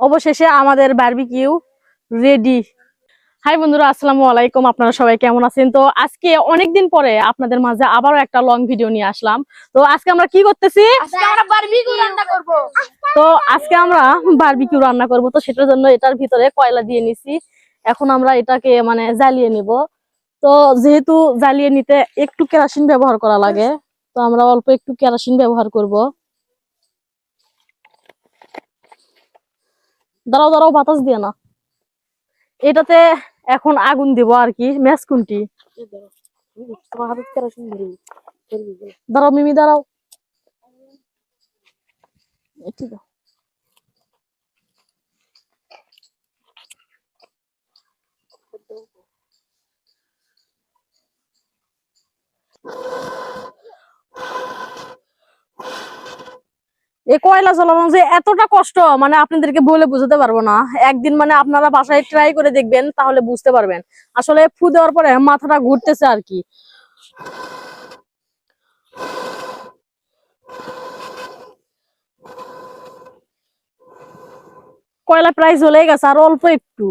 অবশেষে আমাদের barbecue ready. High বন্ধুরা, আসসালামু আলাইকুম। আপনারা সবাই কেমন আছেন? তো আজকে অনেকদিন পরে আপনাদের মাঝে আবারও একটা লং ভিডিও নিয়ে আসলাম। তো আজকে আমরা কি করতেছি? তো আজকে আমরা বারবিকিউ রান্না করব। তো সেটার জন্য এটার ভিতরে কয়লা দিয়ে নিছি। এখন আমরা এটাকে জ্বালিয়ে নিব। তো যেহেতু জ্বালিয়ে নিতে একটু কেরোসিন ব্যবহার করা লাগে, তো আমরা অল্প একটু কেরোসিন ব্যবহার করব। দাঁড়াও দাঁড়াও, বাতাস দিয়ে না। এটাতে এখন আগুন দিব আর কি। ম্যাচ কোনটি? দাঁড়াও মিমি, দাঁড়াও। ঠিক আছে। এই কয়লা জ্বালানো যে এতটা কষ্ট আপনাদেরকে বলে বুঝাতে পারবো না। একদিন আপনারা বাসায় ট্রাই করে দেখবেন, তাহলে বুঝতে পারবেন। আসলে ফু দেওয়ার পরে মাথাটা ঘুরতেছে আর কি। কয়লা প্রায় জ্বলে গেছে, আর অল্প একটু।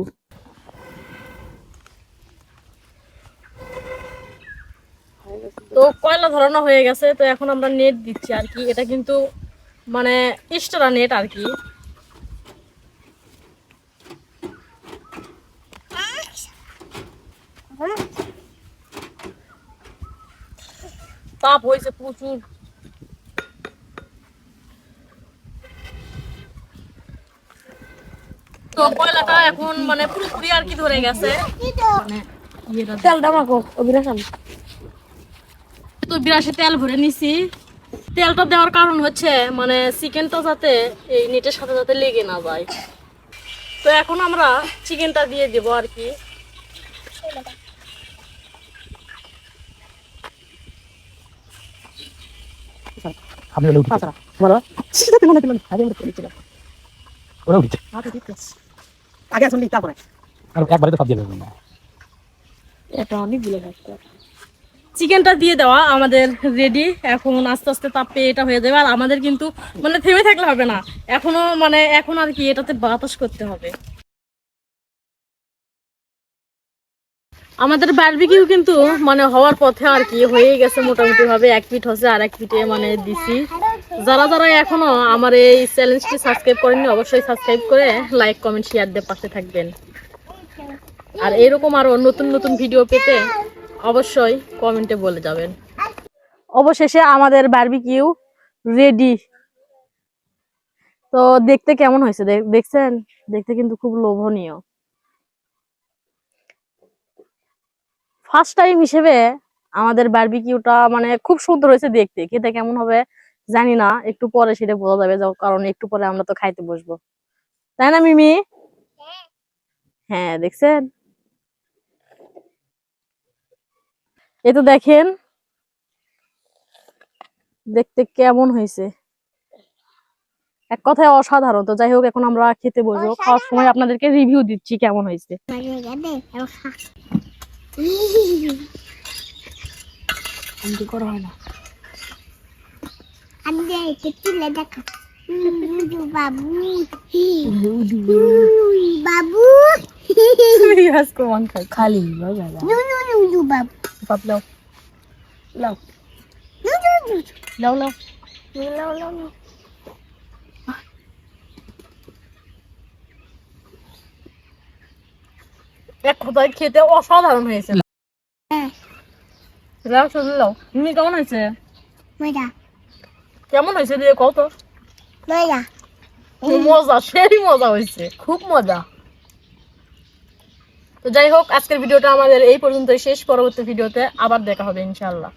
তো কয়লা ধরানো হয়ে গেছে। তো এখন আমরা নেট দিচ্ছি আর কি। এটা কিন্তু এক্সট্রা নেট আর কি। তাপ হয়েছে প্রচুর। তো কয়লাটা এখন পুরোপুরি আর কি ধরে গেছে। তেলটা মাখো তো 82 তেল ভরে নিছি। তেলটা দেওয়ার কারণ হচ্ছে চিকেনটা যাতে এই নেটের সাথে যাতে লেগে না যায়। তো এখন আমরা চিকেনটা দিয়ে দেবো আর কি। চিকেনটা দিয়ে দেওয়া আমাদের রেডি। এখন আস্তে আস্তে তাপে এটা হয়ে যাবে। আর আমাদের কিন্তু থেমে থাকলে হবে না। এখনো এখন আর কি এটাতে বাতাস করতে হবে। আমাদের বারবিকিউ কিন্তু হওয়ার পথে আর কি, হয়ে গেছে মোটামুটি ভাবে। 1 ফিট হচ্ছে, আর 1 ফিটে দিছি। যারা যারা এখনো আমার এই চ্যানেলটি সাবস্ক্রাইব করেননি, অবশ্যই সাবস্ক্রাইব করে লাইক কমেন্ট শেয়ার দিয়ে পাশে থাকবেন। আর এরকম আরো নতুন নতুন ভিডিও পেতে অবশ্যই কমেন্টে বলে যাবেন। অবশেষে আমাদের বারবিকিউ রেডি। তো দেখতে কেমন হয়েছে দেখছেন? দেখতে কিন্তু খুব লোভনীয়। ফার্স্ট টাইম হিসেবে আমাদের বারবিকিউটা খুব সুন্দর হয়েছে দেখতে। খেতে কেমন হবে জানি না, একটু পরে সেটা বোঝা যাবে, কারণ একটু পরে আমরা তো খাইতে বসবো, তাই না মিমি? হ্যাঁ, দেখছেন? এই তো দেখেন দেখতে কেমন হয়েছে। এক কথায় অসাধারণ। তো যাই হোক, এখন আমরা খেতে বসবো। খাওয়ার সময় আপনাদেরকে রিভিউ দিচ্ছি কেমন হয়েছে। করা হয় না। বাবু খালি এক কথায় খেতে অসাধারণ হয়েছে। তুমি কেমন হয়েছে? কেমন হয়েছে দিয়ে কত? মজা, সেই মজা হয়েছে, খুব মজা। তো যাই হোক, আজকের ভিডিওটা আমাদের এই পর্যন্তই শেষ। পরবর্তী ভিডিওতে আবার দেখা হবে ইনশাআল্লাহ।